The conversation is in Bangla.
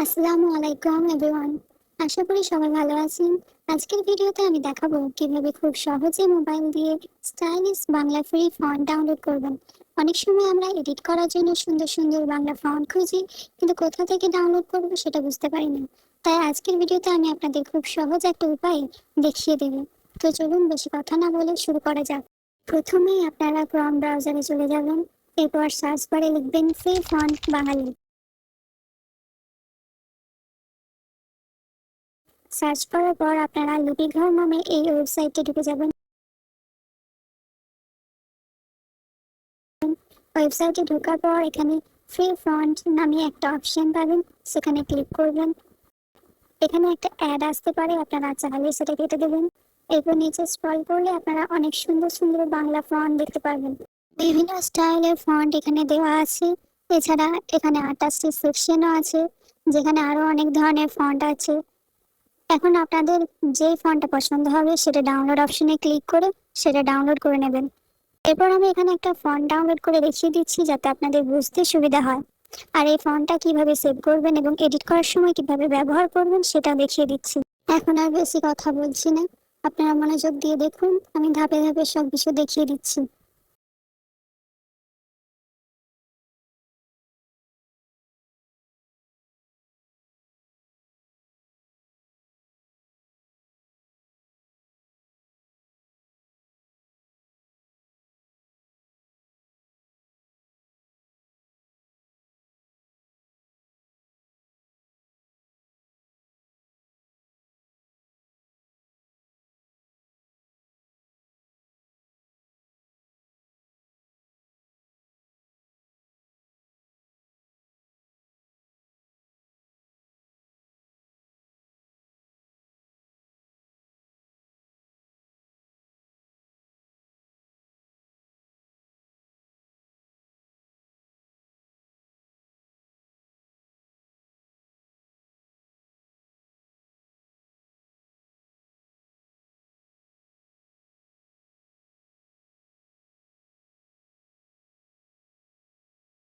আসসালামু আলাইকুম এভরিওয়ান। আশা করি সবাই ভালো আছেন। আজকের ভিডিওতে আমি দেখাবো কিভাবে খুব সহজে মোবাইল দিয়ে stylish Bangla free font download করবেন। অনেক সময় আমরা এডিট করার জন্য সুন্দর সুন্দর বাংলা ফন্ট খুঁজি, কিন্তু কোথা থেকে ডাউনলোড করব সেটা বুঝতে পারি না। তাই আজকের ভিডিওতে আমি আপনাদের খুব সহজ একটা উপায় দেখিয়ে দেব। তো চলুন বেশি কথা না বলে শুরু করা যাক। প্রথমেই আপনারা ক্রোম ব্রাউজারে চলে যাবেন। এরপর সার্চ বারে লিখবেন ফ্রি ফন্ট বাঙালি। সার্চ করার পর আপনারা লিপিঘর নামে এই ওয়েবসাইটে ঢুকে যাবেন। ওয়েবসাইটে ঢোকার পর এখানে ফ্রি ফন্ট নামে একটা অপশন পাবেন, সেখানে ক্লিক করবেন। এখানে একটা অ্যাড আসতে পারে, আপনারা চাইলে সেটা কেটে দেবেন। এরপর নিচে স্ক্রল করলে আপনারা অনেক সুন্দর সুন্দর বাংলা ফন্ট দেখতে পারবেন। বিভিন্ন স্টাইলের ফন্ট এখানে দেওয়া আছে। এছাড়া এখানে 28টি সেকশনও আছে, যেখানে আরো অনেক ধরনের ফন্ট আছে। এখন আপনাদের যে ফন্টটা পছন্দ হবে সেটা ডাউনলোড অপশনে ক্লিক করে সেটা ডাউনলোড করে নেবেন। এরপর আমি এখানে একটা ফন্ট ডাউনলোড করে দেখিয়ে দিচ্ছি, যাতে আপনাদের বুঝতে সুবিধা হয়। আর এই ফন্টটা কিভাবে সেভ করবেন এবং এডিট করার সময় কিভাবে ব্যবহার করবেন সেটা দেখিয়ে দিচ্ছি। এখন আর বেশি কথা বলছি না, আপনারা মনোযোগ দিয়ে দেখুন, আমি ধাপে ধাপে সবকিছু দেখিয়ে দিচ্ছি।